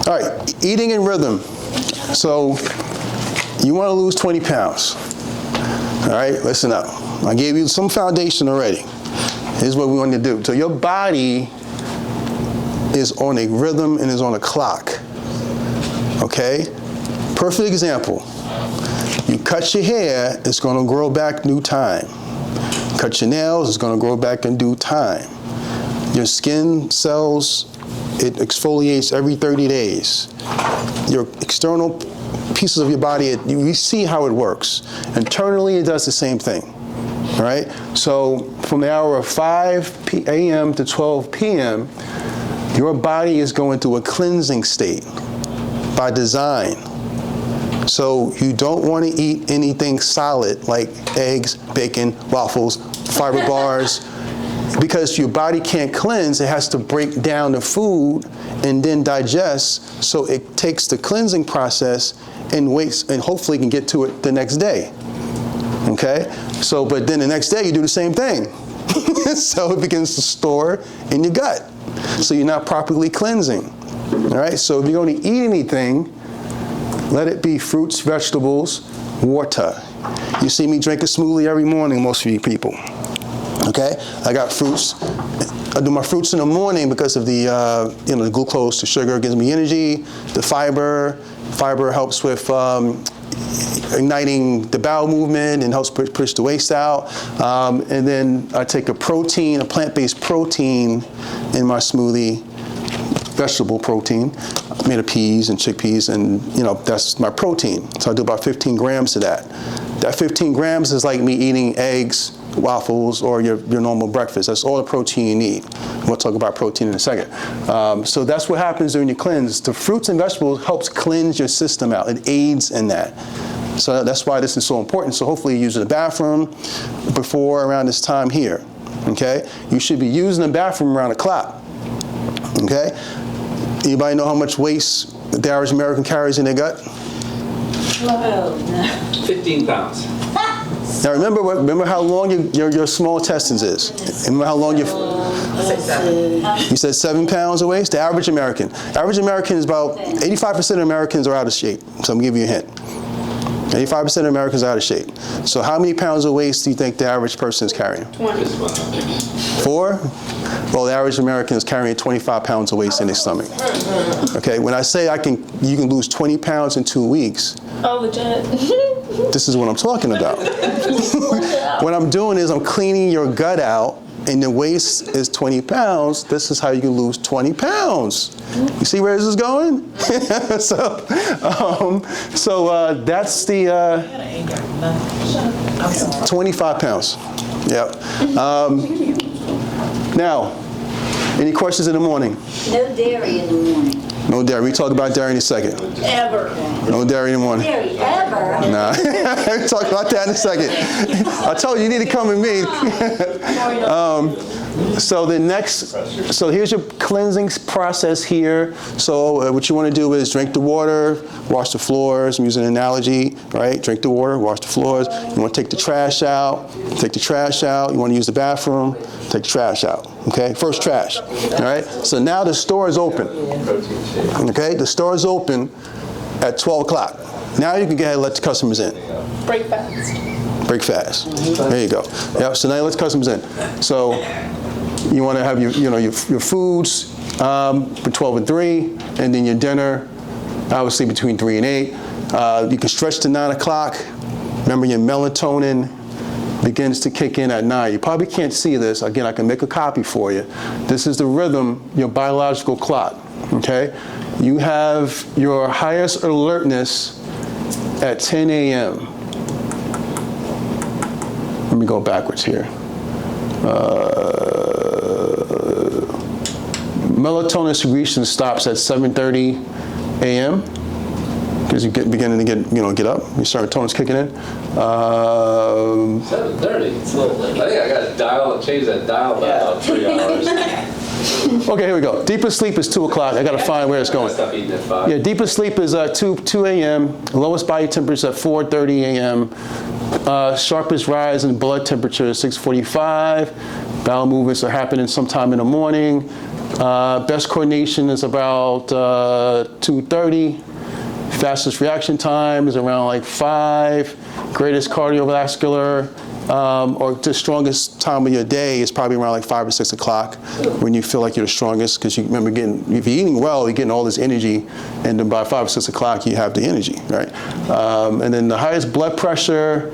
All right, eating in rhythm. So you want to lose 20 pounds. All right, listen up. I gave you some foundation already. Here's what we want to do. So your body is on a rhythm and is on a clock. Okay? Perfect example. You cut your hair, it's going to grow back new time. Cut your nails, it's going to grow back in due time. Your skin cells, it exfoliates every 30 days. Your external pieces of your body, you see how it works. Internally, it does the same thing. All right? So from the hour of 5 a.m. to 12 p.m., your body is going through a cleansing state by design. So you don't want to eat anything solid like eggs, bacon, waffles, fiber bars, because your body can't cleanse. It has to break down the food and then digest. So it takes the cleansing process and waits, and hopefully can get to it the next day. Okay? So, but then the next day you do the same thing. So it begins to store in your gut. So you're not properly cleansing. All right? So if you're going to eat anything, let it be fruits, vegetables, water. You see me drink a smoothie every morning, most of you people. Okay? I got fruits. I do my fruits in the morning because of the, the glucose, the sugar gives me energy. The fiber helps with igniting the bowel movement and helps push the waste out. And then I take a plant-based protein in my smoothie, vegetable protein, made of peas and chickpeas, and that's my protein. So I do about 15 grams of that. That 15 grams is like me eating eggs, waffles, or your normal breakfast. That's all the protein you need. We'll talk about protein in a second. So that's what happens during your cleanse. The fruits and vegetables helps cleanse your system out. It aids in that. So that's why this is so important. So hopefully you use the bathroom before around this time here. Okay? You should be using the bathroom around the clock. Okay? Anybody know how much waste the average American carries in their gut? 15 pounds. Now remember how long your small intestines is. Remember how long you said 7 pounds of waste? The average American. Average American is about 85% of Americans are out of shape. So I'm gonna give you a hint. 85% of Americans are out of shape. So how many pounds of waste do you think the average person is carrying? 20. 4? Well, the average American is carrying 25 pounds of waste in their stomach. Okay, when I say you can lose 20 pounds in 2 weeks. Oh, legit. This is what I'm talking about. What I'm doing is I'm cleaning your gut out, and the waste is 20 pounds. This is how you can lose 20 pounds. You see where this is going? So that's the 25 pounds. Yep. Now, any questions in the morning? No dairy in the morning. No dairy. We talk about dairy in a second. Ever. No dairy in the morning. Dairy ever? Nah. We'll talk about that in a second. I told you, you need to come with me. So here's your cleansing process here. So what you want to do is drink the water, wash the floors. I'm using an analogy, right? Drink the water, wash the floors. You want to take the trash out. Take the trash out. You want to use the bathroom. Take the trash out. Okay? First trash. All right? So now the store is open. Okay? The store is open at 12 o'clock. Now you can go ahead and let the customers in. Break fast. Break fast. There you go. Yep. So now you let the customers in. So you want to have your foods between 12 and 3, and then your dinner, obviously between 3 and 8. You can stretch to 9 o'clock. Remember, your melatonin begins to kick in at 9. You probably can't see this. Again, I can make a copy for you. This is the rhythm, your biological clock. Okay? You have your highest alertness at 10 a.m. Let me go backwards here. Melatonin secretion stops at 7:30 a.m. because you're beginning to get up. Your serotonin's kicking in. 7:30. It's a little late. I think I got to change that dial by about 3 hours. Okay, here we go. Deepest sleep is 2 o'clock. I got to find where it's going. Stop eating at 5. Yeah, deepest sleep is 2 a.m. Lowest body temperature is at 4:30 a.m. Sharpest rise in blood temperature is 6:45. Bowel movements are happening sometime in the morning. Best coordination is about 2:30. Fastest reaction time is around like 5. Greatest cardiovascular or the strongest time of your day is probably around like 5 or 6 o'clock when you feel like you're the strongest, because you remember if you're eating well, you're getting all this energy, and then by 5 or 6 o'clock you have the energy, right? And then the highest blood pressure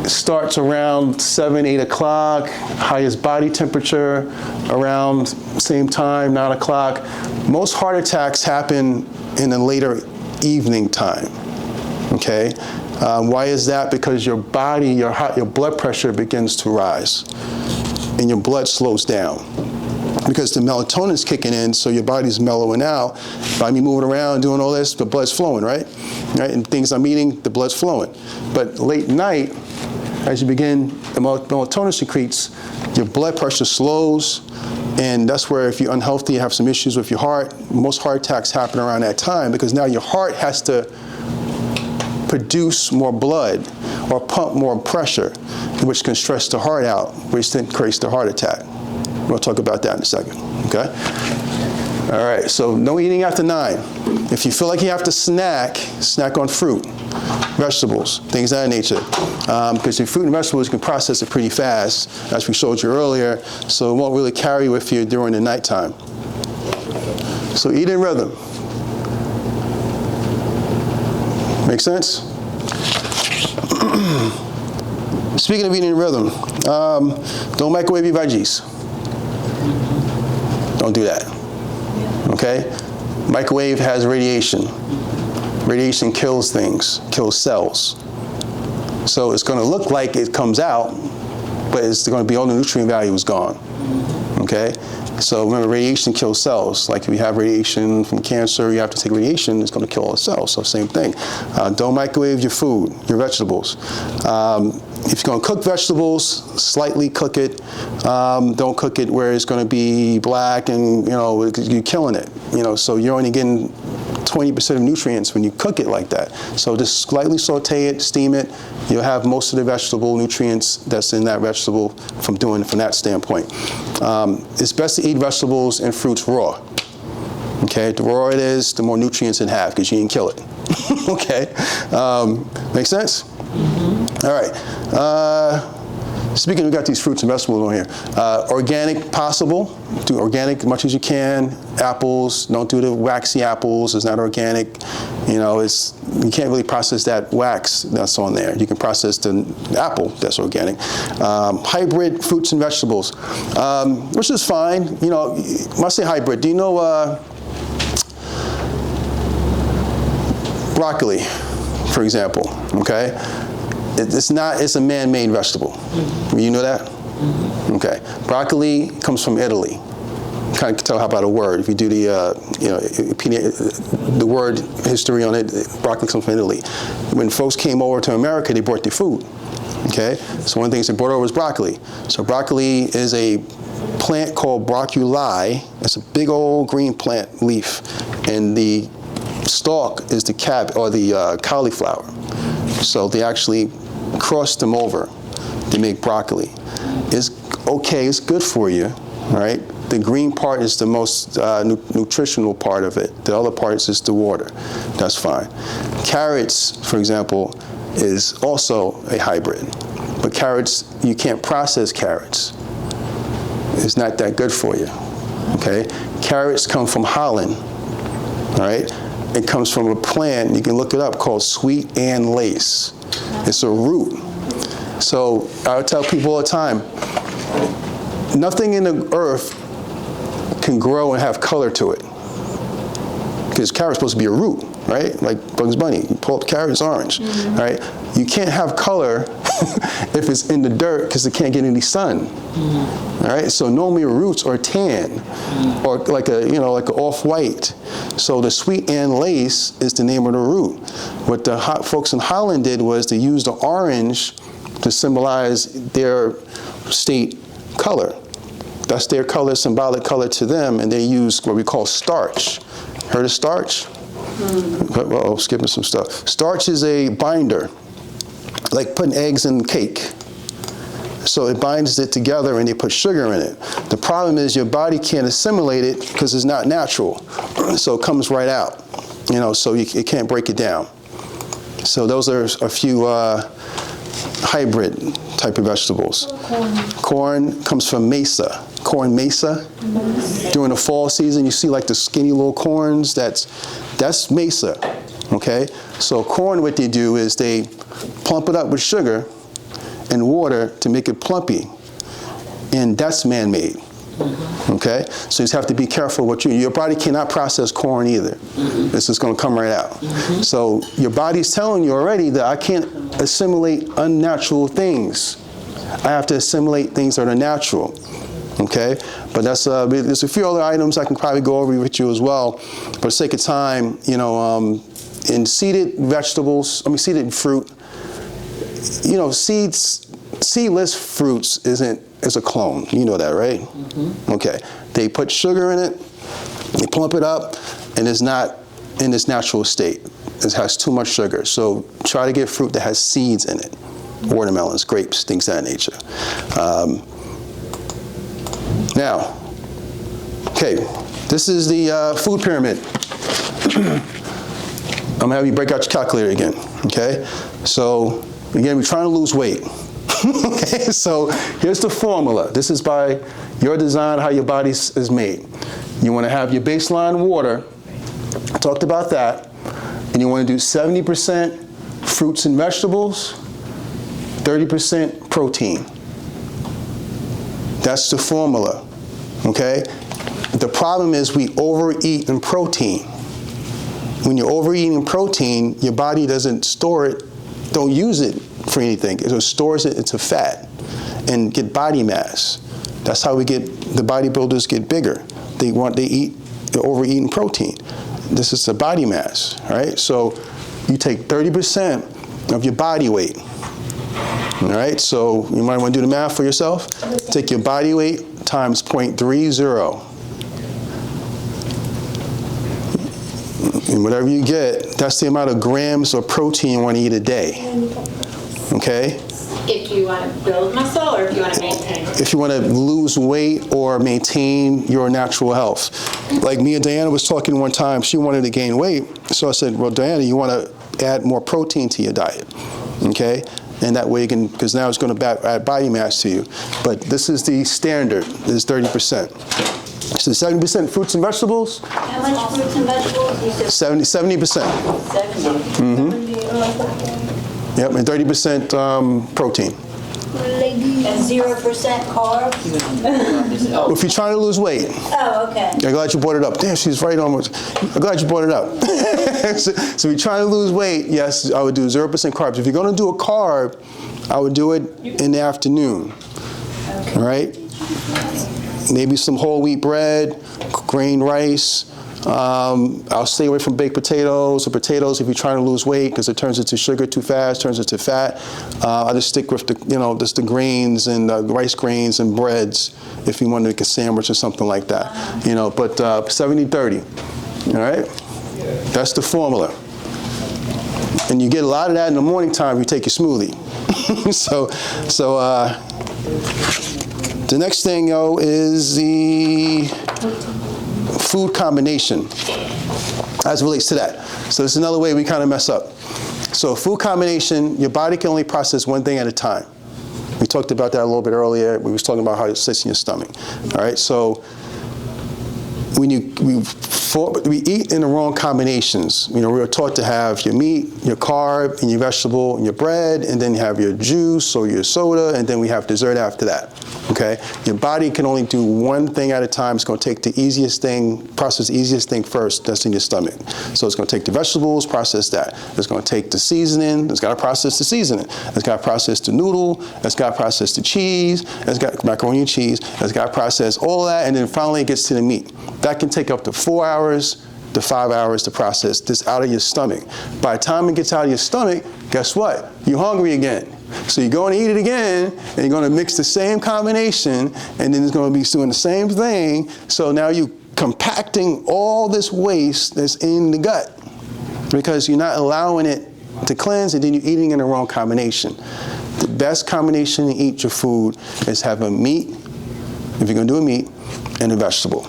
starts around 7, 8 o'clock. Highest body temperature around same time, 9 o'clock. Most heart attacks happen in the later evening time, okay? Why is that? Because your body, your blood pressure begins to rise and your blood slows down because the melatonin is kicking in, so your body's mellowing out. By me moving around, doing all this, the blood's flowing, right? And things I'm eating, the blood's flowing. But late night, as you begin, the melatonin secretes, your blood pressure slows, and that's where if you're unhealthy, you have some issues with your heart, most heart attacks happen around that time, because now your heart has to produce more blood or pump more pressure, which can stress the heart out, which then creates the heart attack. We'll talk about that in a second, okay? All right, so no eating after 9. If you feel like you have to snack on fruit, vegetables, things of that nature. Because your fruit and vegetables, you can process it pretty fast, as we showed you earlier, so it won't really carry with you during the nighttime. So eating rhythm. Make sense? Speaking of eating rhythm, don't microwave your veggies. Don't do that. Okay? Microwave has radiation. Radiation kills things, kills cells. So it's going to look like it comes out, but it's going to be all the nutrient value is gone. Okay? So remember, radiation kills cells. Like if you have radiation from cancer, you have to take radiation, it's going to kill all the cells. So same thing. Don't microwave your food, your vegetables. If you're going to cook vegetables, slightly cook it. Don't cook it where it's going to be black and, you're killing it. So you're only getting 20% of nutrients when you cook it like that. So just slightly saute it, steam it. You'll have most of the vegetable nutrients that's in that vegetable from that standpoint. It's best to eat vegetables and fruits raw. Okay, the rawer it is, the more nutrients it have, because you didn't kill it. Okay, make sense? Mm-hmm. All right. Speaking, we got these fruits and vegetables on here. Organic, possible. Do organic as much as you can. Apples, don't do the waxy apples. It's not organic. You can't really process that wax that's on there. You can process the apple that's organic. Hybrid fruits and vegetables, which is fine. When I say hybrid, do you know broccoli, for example? Okay. It's a man-made vegetable. You know that? Okay. Broccoli comes from Italy. Kind of tell how about a word. If you do the word history on it, broccoli comes from Italy. When folks came over to America, they brought their food. Okay. So one of the things they brought over was broccoli. So broccoli is a plant called broccoli. It's a big old green plant leaf, and the stalk is the cauliflower. So they actually cross them over to make broccoli. It's okay, it's good for you, all right? The green part is the most nutritional part of it. The other part is just the water. That's fine. Carrots, for example, is also a hybrid. But carrots, you can't process carrots. It's not that good for you, okay? Carrots come from Holland, all right? It comes from a plant, you can look it up, called sweet Ann lace. It's a root. So I tell people all the time, nothing in the earth can grow and have color to it. Because carrot's supposed to be a root, right? Like Bugs Bunny, you pull up carrot, it's orange, right? You can't have color if it's in the dirt because it can't get any sun, all right? So normally roots are tan or like an off-white. So the sweet Ann lace is the name of the root. What the folks in Holland did was they used the orange to symbolize their state color. That's their color, symbolic color to them, and they use what we call starch. Heard of starch? Uh-oh, skipping some stuff. Starch is a binder, like putting eggs in cake. So it binds it together and they put sugar in it. The problem is your body can't assimilate it because it's not natural. So it comes right out, so it can't break it down. So those are a few hybrid type of vegetables. Corn comes from mesa. Corn mesa. During the fall season, you see like the skinny little corns. That's mesa. Okay? So corn, what they do is they plump it up with sugar and water to make it plumpy. And that's man-made. Okay? So you just have to be careful what your body cannot process corn either. This is going to come right out. So your body's telling you already that I can't assimilate unnatural things. I have to assimilate things that are natural. Okay? But there's a few other items I can probably go over with you as well. For the sake of time, in seeded vegetables, seeded fruit, seedless fruits is a clone. You know that, right? Okay. They put sugar in it, they plump it up, and it's not in its natural state. It has too much sugar. So try to get fruit that has seeds in it. Watermelons, grapes, things of that nature. Now, okay, this is the food pyramid. I'm gonna have you break out your calculator again, okay? So, again, we're trying to lose weight. Okay, so here's the formula. This is by your design, how your body is made. You want to have your baseline water. I talked about that. And you want to do 70% fruits and vegetables, 30% protein. That's the formula, okay? The problem is we overeat in protein. When you're overeating protein, your body doesn't store it, don't use it for anything. It stores it into fat and get body mass. That's how the bodybuilders get bigger. They're overeating protein. This is the body mass, right? So you take 30% of your body weight. All right, so you might want to do the math for yourself. Take your body weight times 0.30. And whatever you get, that's the amount of grams of protein you want to eat a day. Okay? If you want to build muscle or if you want to maintain? If you want to lose weight or maintain your natural health. Like me and Diana was talking one time, she wanted to gain weight. So I said, well, Diana, you want to add more protein to your diet. Okay? And that way you can, because now it's going to add body mass to you. But this is the standard, is 30%. So 70% fruits and vegetables. How much fruits and vegetables? You said 70%. 70. Yep, and 30% protein. And 0% carbs? If you're trying to lose weight. Oh, okay. I'm glad you brought it up. Damn, she's right on. I'm glad you brought it up. So if you're trying to lose weight, yes, I would do 0% carbs. If you're going to do a carb, I would do it in the afternoon. Okay. All right? Maybe some whole wheat bread, grain rice. I'll stay away from baked potatoes or potatoes if you're trying to lose weight because it turns into sugar too fast, turns into fat. I just stick with just the grains and rice grains and breads if you want to make a sandwich or something like that. But 70-30. All right? That's the formula. And you get a lot of that in the morning time if you take your smoothie. So the next thing, is the food combination as it relates to that. So this is another way we kind of mess up. So food combination, your body can only process one thing at a time. We talked about that a little bit earlier. We was talking about how it sits in your stomach. All right, so when we eat in the wrong combinations. We were taught to have your meat, your carb, and your vegetable, and your bread, and then you have your juice or your soda, and then we have dessert after that. Okay? Your body can only do one thing at a time. It's going to take the easiest thing, process the easiest thing first, that's in your stomach. So it's going to take the vegetables, process that. It's going to take the seasoning, it's got to process the seasoning. It's got to process the noodle, it's got to process the cheese, it's got macaroni and cheese, it's got to process all that, and then finally it gets to the meat. That can take up to 4 hours to 5 hours to process this out of your stomach. By the time it gets out of your stomach, guess what? You're hungry again. So you're going to eat it again, and you're going to mix the same combination, and then it's going to be doing the same thing. So now you're compacting all this waste that's in the gut because you're not allowing it to cleanse, and then you're eating in the wrong combination. The best combination to eat your food is have a meat, if you're going to do a meat, and a vegetable.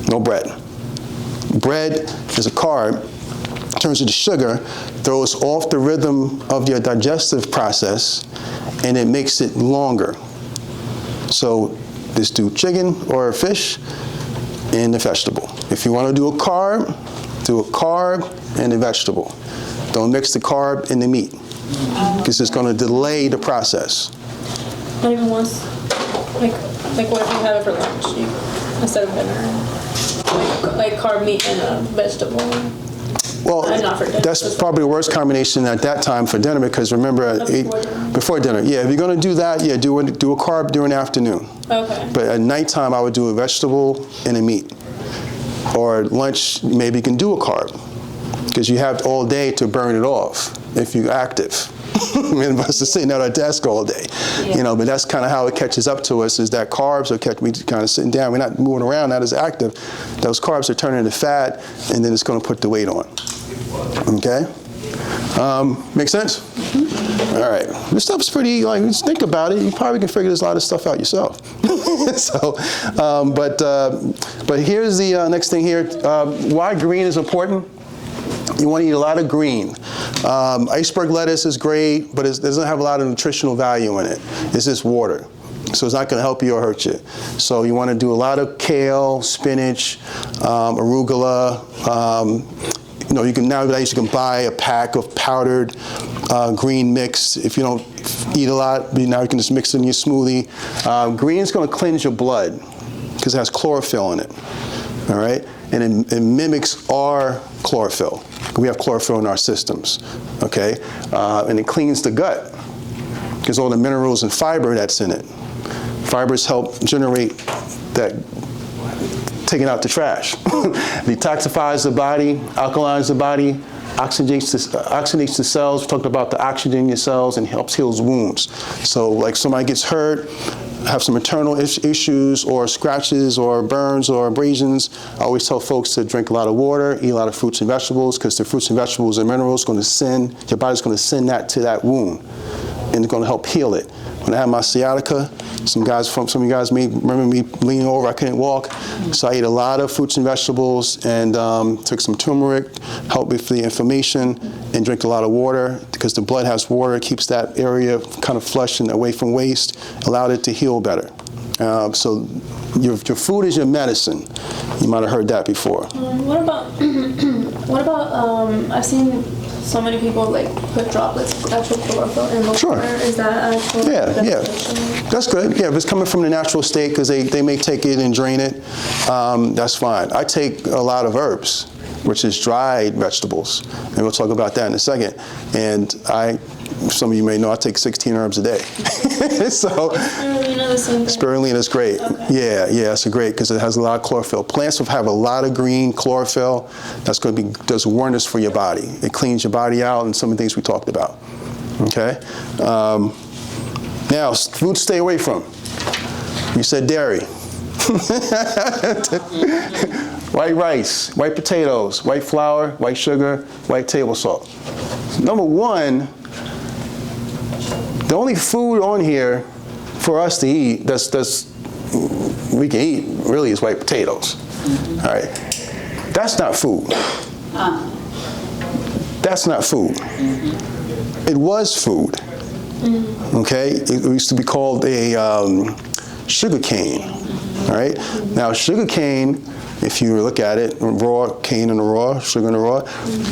No bread. Bread is a carb, turns into sugar, throws off the rhythm of your digestive process, and it makes it longer. So just do chicken or fish and a vegetable. If you want to do a carb and a vegetable. Don't mix the carb and the meat, because it's going to delay the process. Not even once. Like what if you have it for lunch instead of dinner? Like carb, meat, and a vegetable. Well, Not for dinner. that's probably the worst combination at that time for dinner, because remember, before dinner. Yeah, if you're going to do that, yeah, do a carb during the afternoon. Okay. But at nighttime, I would do a vegetable and a meat. Or lunch, maybe you can do a carb, because you have all day to burn it off if you're active. Many of us are sitting at our desk all day, but that's kind of how it catches up to us, is that carbs are kept me kind of sitting down. We're not moving around, not as active. Those carbs are turning into fat, and then it's going to put the weight on. Okay? Make sense? Mm-hmm. All right. This stuff's pretty, just think about it. You probably can figure this lot of stuff out yourself. But here's the next thing here. Why green is important? You want to eat a lot of green. Iceberg lettuce is great, but it doesn't have a lot of nutritional value in it. It's just water. So it's not going to help you or hurt you. So you want to do a lot of kale, spinach, arugula. You can nowadays you can buy a pack of powdered green mix. If you don't eat a lot, now you can just mix it in your smoothie. Green is going to cleanse your blood because it has chlorophyll in it. All right, and it mimics our chlorophyll. We have chlorophyll in our systems. Okay, and it cleans the gut because all the minerals and fiber that's in it. Fibers help generate that, taking out the trash. Detoxifies the body, alkalines the body, oxygenates the cells. We talked about the oxygen in your cells and helps heal wounds. So like somebody gets hurt, have some internal issues or scratches or burns or abrasions, I always tell folks to drink a lot of water, eat a lot of fruits and vegetables, because the fruits and vegetables and minerals going to send, your body's going to send that to that wound, and it's going to help heal it. When I had my sciatica, some of you guys may remember me leaning over, I couldn't walk. So I ate a lot of fruits and vegetables and took some turmeric, helped with the inflammation, and drink a lot of water, because the blood has water, it keeps that area kind of flush and away from waste, allowed it to heal better. So your food is your medicine. You might have heard that before. What about I've seen so many people put droplets of actual chlorophyll in the water. Is that actual? Yeah. That's good. Yeah, if it's coming from the natural state, because they may take it and drain it, that's fine. I take a lot of herbs, which is dried vegetables, and we'll talk about that in a second. And some of you may know, I take 16 herbs a day. So Spirulina, the same thing? Spirulina is great. Okay. Yeah, it's great because it has a lot of chlorophyll. Plants will have a lot of green chlorophyll. That's going to does wonders for your body. It cleans your body out, and some of the things we talked about. Okay. Now, foods stay away from. You said dairy. White rice, white potatoes, white flour, white sugar, white table salt. Number one, the only food on here for us to eat we can eat really is white potatoes. Mm-hmm. All right, that's not food. That's not food. Mm-hmm. It was food. Mm-hmm. Okay, it used to be called a sugar cane. All right, now sugar cane, if you look at it, raw cane in the raw, sugar in the raw,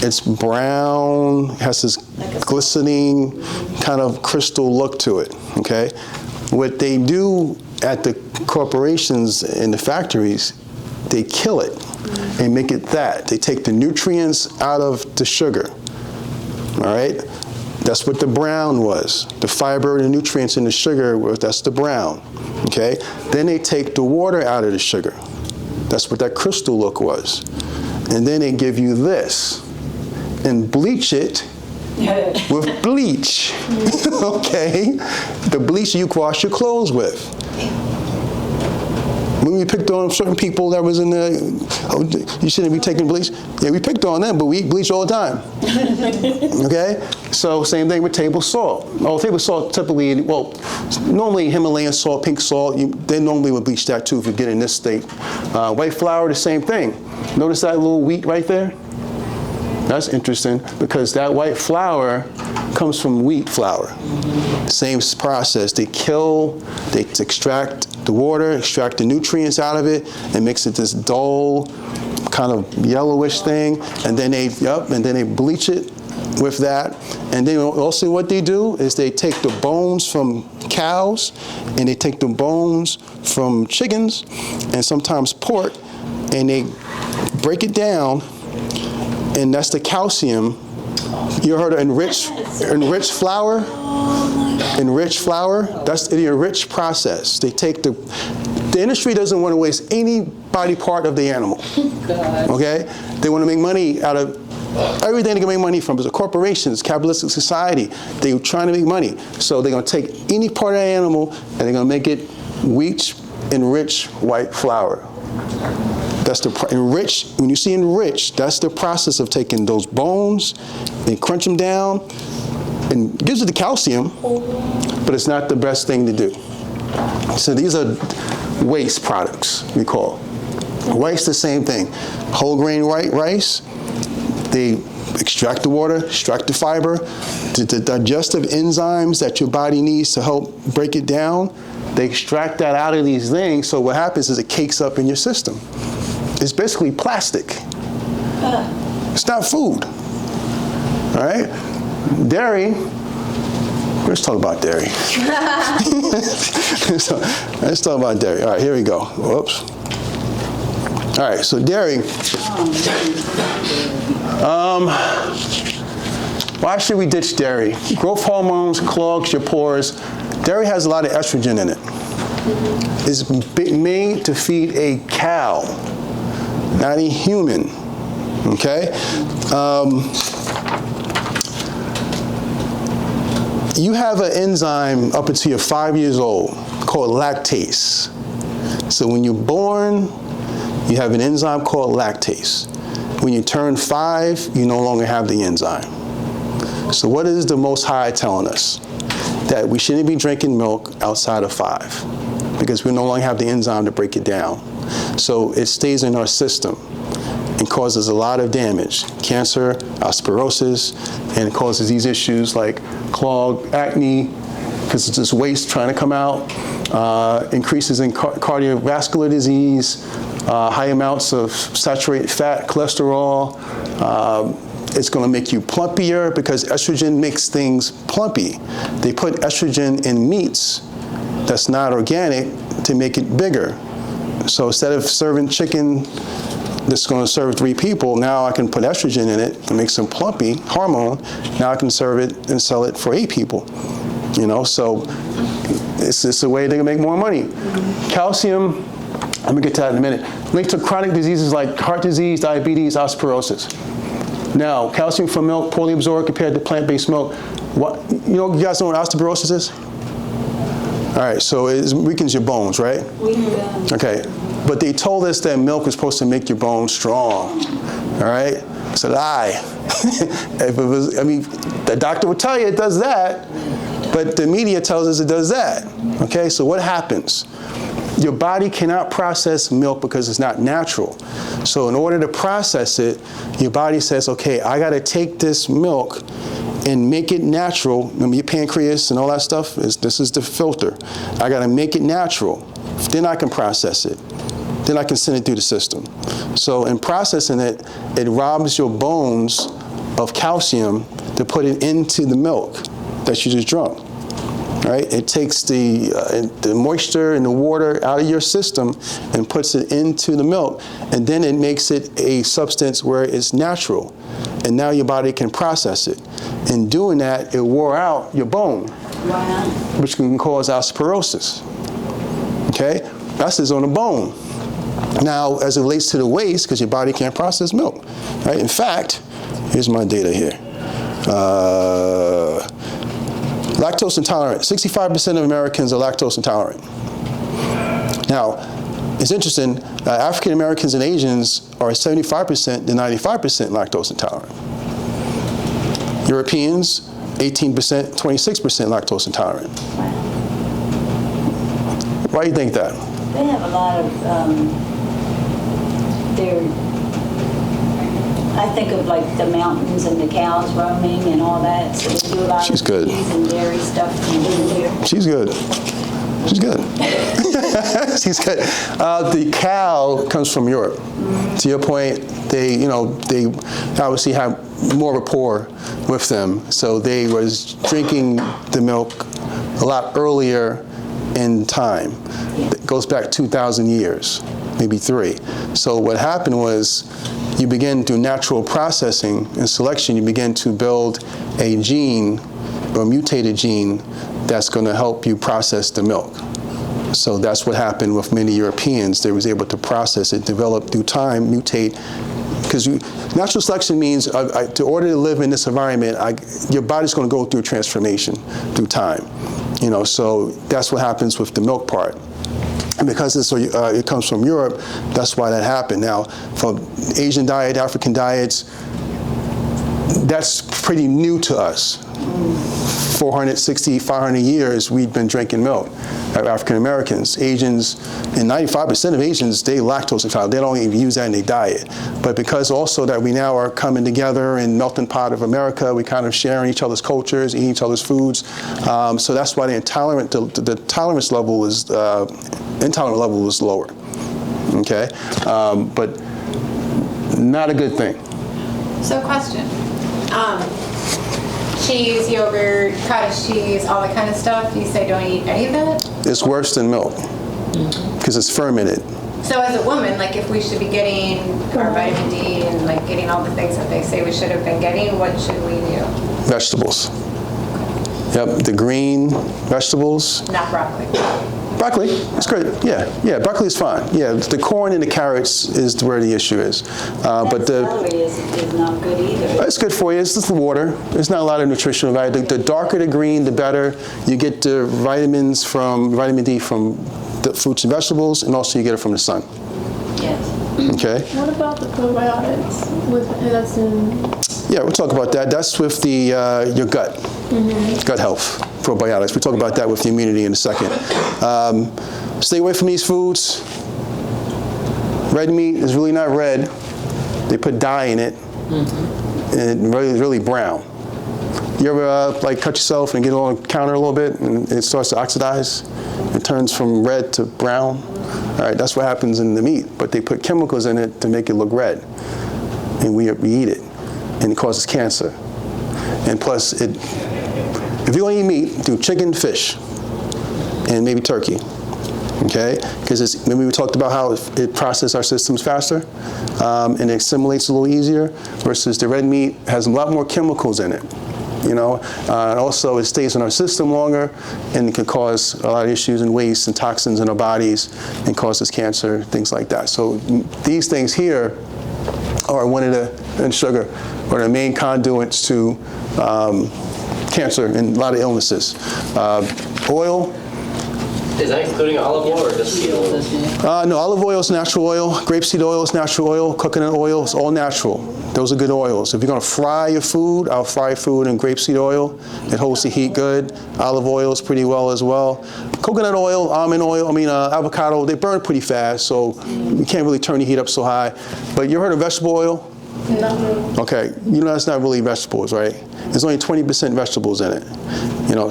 it's brown, has this glistening kind of crystal look to it, okay? What they do at the corporations and the factories, they kill it and make it that. They take the nutrients out of the sugar, all right? That's what the brown was. The fiber and the nutrients in the sugar, that's the brown, okay? Then they take the water out of the sugar. That's what that crystal look was. And then they give you this and bleach it with bleach, okay? The bleach you wash your clothes with. When we picked on certain people that was in the, oh, you shouldn't be taking bleach. Yeah, we picked on them, but we eat bleach all the time. Okay? So same thing with table salt. Oh, table salt typically, well, normally Himalayan salt, pink salt, they normally would bleach that too if you get in this state. White flour, the same thing. Notice that little wheat right there? That's interesting because that white flour comes from wheat flour. Same process. They extract the water, extract the nutrients out of it, and mix it this dull, kind of yellowish thing, and then they bleach it with that. And then also what they do is they take the bones from cows, and they take the bones from chickens, and sometimes pork, and they break it down, and that's the calcium. You heard of enriched flour? Enriched flour, that's the enriched process. They take the industry doesn't want to waste any body part of the animal. Okay? They want to make money out of everything they can make money from. It's a corporation, it's a capitalistic society. They're trying to make money. So they're going to take any part of the animal and they're going to make it wheat enriched white flour. That's the enriched. When you see enriched, that's the process of taking those bones and crunch them down, and it gives it the calcium, but it's not the best thing to do. So these are waste products, we call. Rice, the same thing. Whole grain rice, they extract the water, extract the fiber, the digestive enzymes that your body needs to help break it down. They extract that out of these things, so what happens is it cakes up in your system. It's basically plastic. It's not food. All right? Dairy, let's talk about dairy. Let's talk about dairy. All right, here we go. Whoops. All right, so dairy. Why should we ditch dairy? Growth hormones clogs your pores. Dairy has a lot of estrogen in it. It's made to feed a cow, not a human, okay? You have an enzyme up until you're 5 years old called lactase. So when you're born, you have an enzyme called lactase. When you turn 5, you no longer have the enzyme. So what is the Most High telling us? That we shouldn't be drinking milk outside of 5 because we no longer have the enzyme to break it down. So it stays in our system and causes a lot of damage. Cancer, osteoporosis, and it causes these issues like clogged acne, because it's just waste trying to come out, increases in cardiovascular disease, high amounts of saturated fat, cholesterol. It's going to make you plumpier because estrogen makes things plumpy. They put estrogen in meats that's not organic to make it bigger. So instead of serving chicken that's going to serve 3 people, now I can put estrogen in it and make some plumpy hormone. Now I can serve it and sell it for 8 people. You know, so it's a way they can make more money. Calcium, I'm going to get to that in a minute, linked to chronic diseases like heart disease, diabetes, osteoporosis. Now, calcium from milk, poorly absorbed compared to plant-based milk. You guys know what osteoporosis is? All right, so it weakens your bones, right? Okay, but they told us that milk was supposed to make your bones strong, all right? It's a lie. If it was, the doctor would tell you it does that, but the media tells us it does that, okay? So what happens? Your body cannot process milk because it's not natural. So in order to process it, your body says, okay, I got to take this milk and make it natural. Remember your pancreas and all that stuff? This is the filter. I got to make it natural. Then I can process it. Then I can send it through the system. So in processing it, it robs your bones of calcium to put it into the milk that you just drunk. Right? It takes the moisture and the water out of your system and puts it into the milk, and then it makes it a substance where it's natural, and now your body can process it. In doing that, it wore out your bone, which can cause osteoporosis. Okay? That's just on the bone. Now, as it relates to the waste, because your body can't process milk, right? In fact, here's my data here. Lactose intolerant. 65% of Americans are lactose intolerant. Now, It's interesting, African Americans and Asians are 75% to 95% lactose intolerant. Europeans, 18%, 26% lactose intolerant. Why do you think that? They have a lot of, I think of like the mountains and the cows roaming and all that, so they do a lot She's of good. cheese and dairy stuff in here. She's good. She's good. She's good. The cow comes from Europe. To your point, they obviously have more rapport with them, so they was drinking the milk a lot earlier in time. It goes back 2,000 years, maybe 3. So what happened was, you begin through natural processing and selection, you begin to build a gene or mutated gene that's going to help you process the milk. So that's what happened with many Europeans. They was able to process it, develop through time, mutate. Because natural selection means, in order to live in this environment, your body's going to go through transformation through time. So that's what happens with the milk part. And because it comes from Europe, that's why that happened. Now, from Asian diet, African diets, that's pretty new to us. 460, 500 years, we've been drinking milk. African Americans, Asians, and 95% of Asians, they lactose intolerant. They don't even use that in their diet. But because also that we now are coming together in melting pot of America, we kind of sharing each other's cultures, eating each other's foods. So that's why the tolerance level is, intolerant level is lower. Okay, but not a good thing. So question. Cheese, yogurt, cottage cheese, all that kind of stuff, you say don't eat any of that? It's worse than milk because it's fermented. So as a woman, like if we should be getting our vitamin D and like getting all the things that they say we should have been getting, what should we do? Vegetables. Yep, the green vegetables. Not broccoli. Broccoli, it's great. Yeah, broccoli is fine. Yeah, the corn and the carrots is where the issue is. But the celery is not good either. it's good for you. It's just the water. There's not a lot of nutritional value. The darker the green, the better. You get the vitamin D from the fruits and vegetables, and also you get it from the sun. Yes. Okay. What about the probiotics? That's in. Yeah, we'll talk about that. That's with the your gut, gut health, probiotics. We'll talk about that with the immunity in a second. Stay away from these foods. Red meat is really not red. They put dye in it, and it's really brown. You ever like cut yourself and get on the counter a little bit, and it starts to oxidize? It turns from red to brown. All right, that's what happens in the meat. But they put chemicals in it to make it look red, and we eat it. And it causes cancer. And plus, if you're going to eat meat, do chicken, fish, and maybe turkey. Okay? Because remember we talked about how it processes our systems faster, and it assimilates a little easier, versus the red meat has a lot more chemicals in it. And also it stays in our system longer, and it can cause a lot of issues and waste and toxins in our bodies, and causes cancer, things like that. So these things here are and sugar are the main conduits to cancer and a lot of illnesses. Oil. Is that including olive oil or just seed oil? No, olive oil is natural oil. Grapeseed oil is natural oil. Coconut oil is all natural. Those are good oils. If you're going to fry your food, I'll fry food in grapeseed oil. It holds the heat good. Olive oil is pretty well as well. Coconut oil, almond oil, avocado, they burn pretty fast, so you can't really turn the heat up so high. But you ever heard of vegetable oil? No. Okay, that's not really vegetables, right? There's only 20% vegetables in it,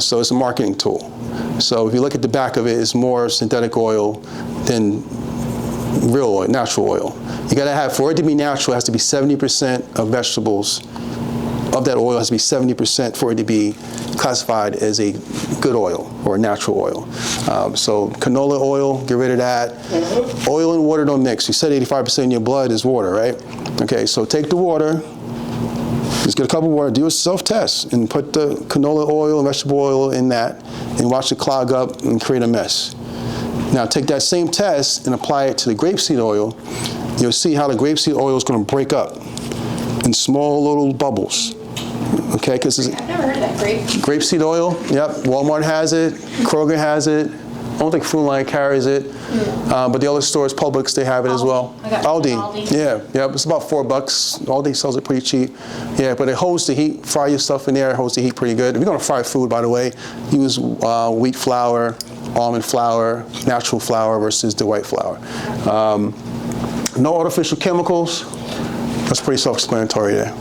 so it's a marketing tool. So if you look at the back of it, it's more synthetic oil than real oil, natural oil. You gotta have, for it to be natural, it has to be 70% of vegetables, of that oil has to be 70% for it to be classified as a good oil or a natural oil. So canola oil, get rid of that. Oil and water don't mix. You said 85% of your blood is water, right? Okay, so take the water, just get a cup of water, do a self-test, and put the canola oil and vegetable oil in that, and watch it clog up and create a mess. Now take that same test and apply it to the grapeseed oil. You'll see how the grapeseed oil is going to break up in small little bubbles. Okay, because I've never heard that. grapeseed oil, yep, Walmart has it, Kroger has it, I don't think Food Lion carries it, but the other stores, Publix, they have it as well. I got Aldi. Yeah, it's about $4. Aldi sells it pretty cheap. Yeah, but it holds the heat. Fry your stuff in there, it holds the heat pretty good. If you're gonna fry food, by the way, use wheat flour, almond flour, natural flour versus the white flour. No artificial chemicals. That's pretty self-explanatory there.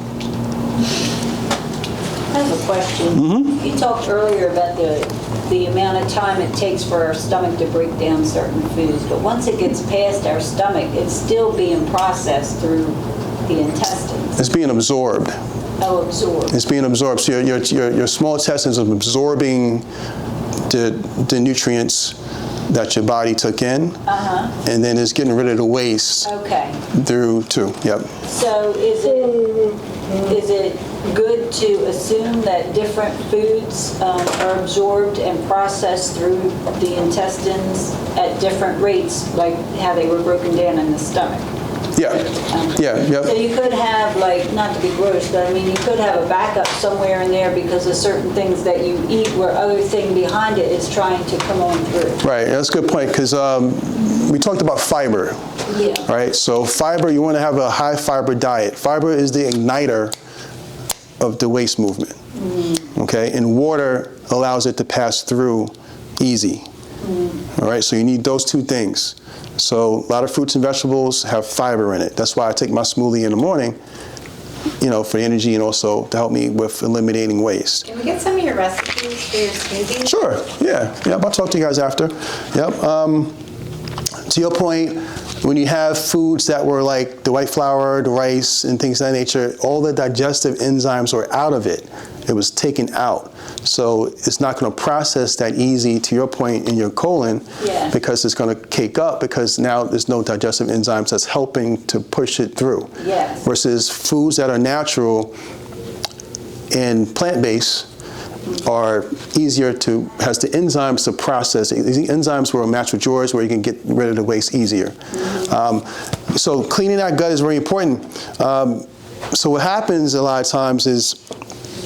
I have a question. You talked earlier about the amount of time it takes for our stomach to break down certain foods, but once it gets past our stomach, it's still being processed through the intestines. It's being absorbed. Oh, absorbed. It's being absorbed. So your small intestines are absorbing the nutrients that your body took in, and then it's getting rid of the waste through too. Yep. So is it good to assume that different foods are absorbed and processed through the intestines at different rates, like how they were broken down in the stomach? Yeah. Yep. So you could have, like, not to be gross, but I mean, you could have a backup somewhere in there because of certain things that you eat where other thing behind it is trying to come on through. Right, that's a good point, because we talked about fiber. Yeah. Right, so fiber, you want to have a high fiber diet. Fiber is the igniter of the waste movement. Okay, and water allows it to pass through easy. All right, so you need those two things. So a lot of fruits and vegetables have fiber in it. That's why I take my smoothie in the morning, for energy and also to help me with eliminating waste. Can we get some of your recipes for your smoothies? Sure, yeah, I'll talk to you guys after. Yep, to your point, when you have foods that were like the white flour, the rice, and things of that nature, all the digestive enzymes were out of it. It was taken out. So it's not going to process that easy, to your point, in your colon, because it's going to cake up, because now there's no digestive enzymes that's helping to push it through. Yes. Versus foods that are natural and plant-based are easier to, has the enzymes to process it. These enzymes were natural drawers where you can get rid of the waste easier. So cleaning that gut is very important. So what happens a lot of times is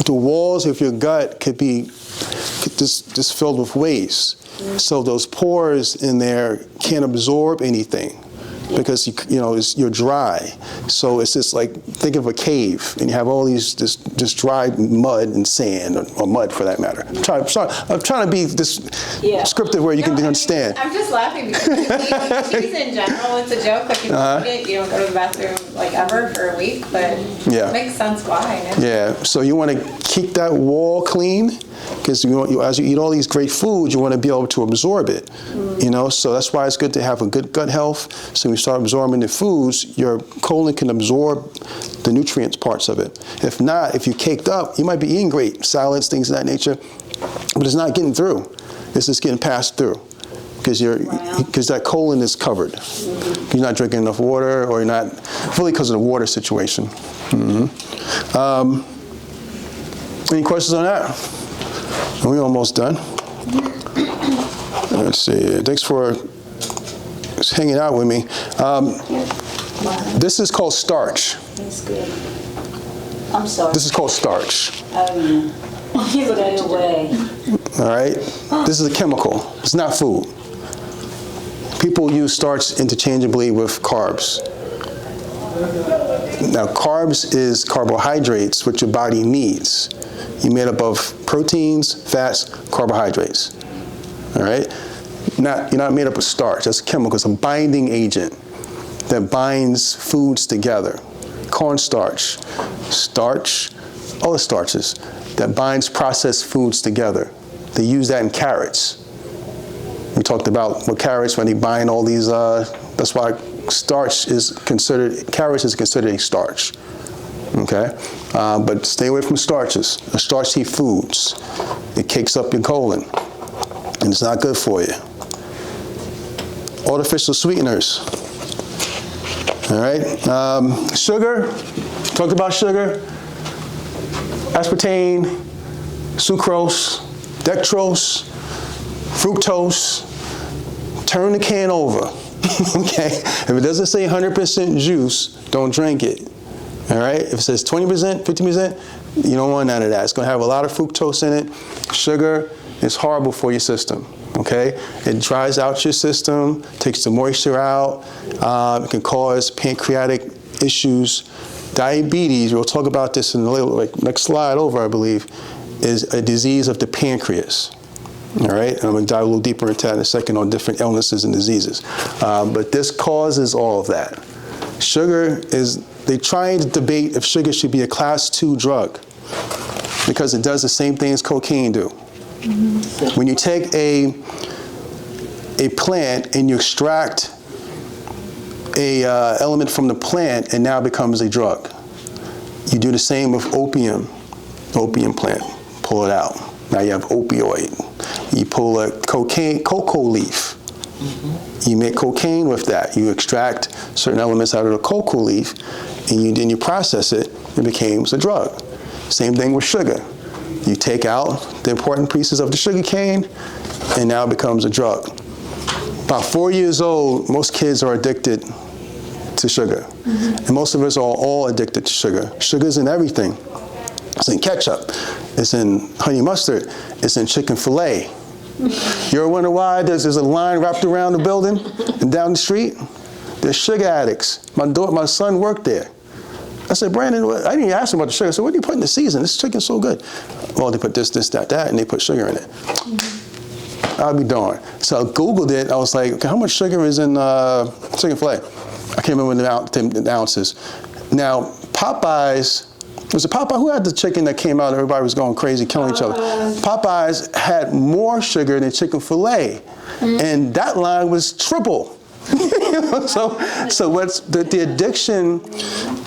the walls of your gut could be just filled with waste. So those pores in there can't absorb anything because you're dry. So it's just like, think of a cave and you have all these just dry mud and sand, or mud for that matter. I'm trying to be descriptive where you can understand. I'm just laughing because cheese in general, it's a joke. Like, you eat it, you don't go to the bathroom like ever for a week, but it makes sense why. Yeah, so you want to keep that wall clean, because as you eat all these great foods, you want to be able to absorb it. So that's why it's good to have a good gut health. So when you start absorbing the foods, your colon can absorb the nutrients parts of it. If not, if you're caked up, you might be eating great salads, things of that nature, but it's not getting through. It's just getting passed through because that colon is covered. You're not drinking enough water, or you're not, really because of the water situation. Any questions on that? We're almost done. Let's see. Thanks for hanging out with me. This is called starch. That's good. I'm sorry. This is called starch. Oh, yeah. Give it away. All right? This is a chemical. It's not food. People use starch interchangeably with carbs. Now, carbs is carbohydrates, which your body needs. You're made up of proteins, fats, carbohydrates. All right? You're not made up of starch. That's a chemical. It's a binding agent that binds foods together. Cornstarch, starch, all the starches that binds processed foods together. They use that in carrots. We talked about with carrots when they bind all these, that's why carrots is considered a starch. Okay? But stay away from starches. The starchy foods. It cakes up your colon. And it's not good for you. Artificial sweeteners. All right? Sugar. Talked about sugar. Aspartame, sucrose, dextrose, fructose. Turn the can over. Okay? If it doesn't say 100% juice, don't drink it. All right? If it says 20%, 50%, you don't want none of that. It's going to have a lot of fructose in it, sugar, is horrible for your system. Okay, it dries out your system, takes the moisture out. It can cause pancreatic issues. Diabetes, we'll talk about this in the next slide over, I believe, is a disease of the pancreas. All right, and I'm going to dive a little deeper into that in a second on different illnesses and diseases. But this causes all of that. Sugar is, they're trying to debate if sugar should be a class 2 drug because it does the same thing as cocaine do. When you take a plant and you extract a element from the plant, it now becomes a drug. You do the same with opium plant. Pull it out. Now you have opioid. You pull a cocoa leaf. You make cocaine with that. You extract certain elements out of the cocoa leaf, and then you process it. It becomes a drug. Same thing with sugar. You take out the important pieces of the sugar cane, and now it becomes a drug. About 4 years old, most kids are addicted to sugar. And most of us are all addicted to sugar. Sugar's in everything. It's in ketchup. It's in honey mustard. It's in chicken filet. You ever wonder why there's a line wrapped around the building and down the street? There's sugar addicts. My son worked there. I said, Brandon, I didn't even ask him about the sugar. I said, what do you put in the season? This chicken's so good. Well, they put this, that, and they put sugar in it. I'll be darned. So I Googled it. I was like, okay, how much sugar is in chicken filet? I can't remember the ounces. Now, Popeyes, was it Popeye? Who had the chicken that came out and everybody was going crazy, killing each other? Popeyes had more sugar than chicken filet. And that line was triple. So what's the addiction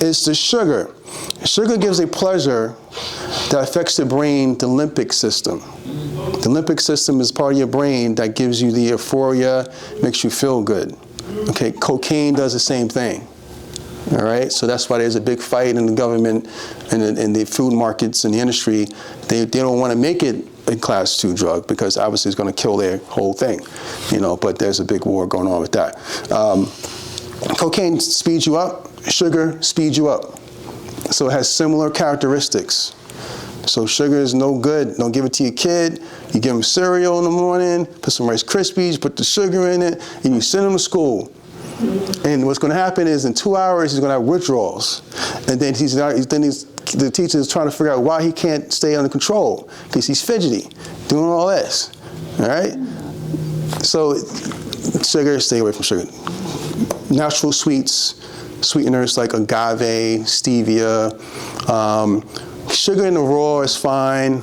is to sugar. Sugar gives a pleasure that affects the brain, the limbic system. The limbic system is part of your brain that gives you the euphoria, makes you feel good. Okay, cocaine does the same thing. All right, so that's why there's a big fight in the government and in the food markets and the industry. They don't want to make it a class 2 drug because obviously it's going to kill their whole thing, but there's a big war going on with that. Cocaine speeds you up, sugar speeds you up. So it has similar characteristics. So sugar is no good. Don't give it to your kid. You give him cereal in the morning, put some Rice Krispies, put the sugar in it, and you send him to school. And what's going to happen is in 2 hours, he's going to have withdrawals. And then the teacher is trying to figure out why he can't stay under control because he's fidgety, doing all this. All right? So sugar, stay away from sugar. Natural sweeteners like agave, stevia. Sugar in the raw is fine.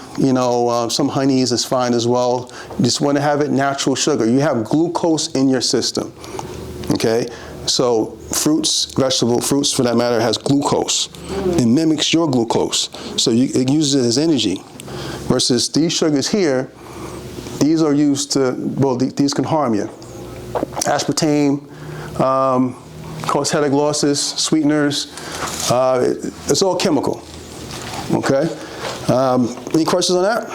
Some honeys is fine as well. You just want to have it natural sugar. You have glucose in your system. Okay? So fruits, vegetable fruits for that matter, has glucose. It mimics your glucose. So it uses it as energy. Versus these sugars here, these are used to, these can harm you. Aspartame, cause headache losses, sweeteners, it's all chemical. Okay? Any questions on that?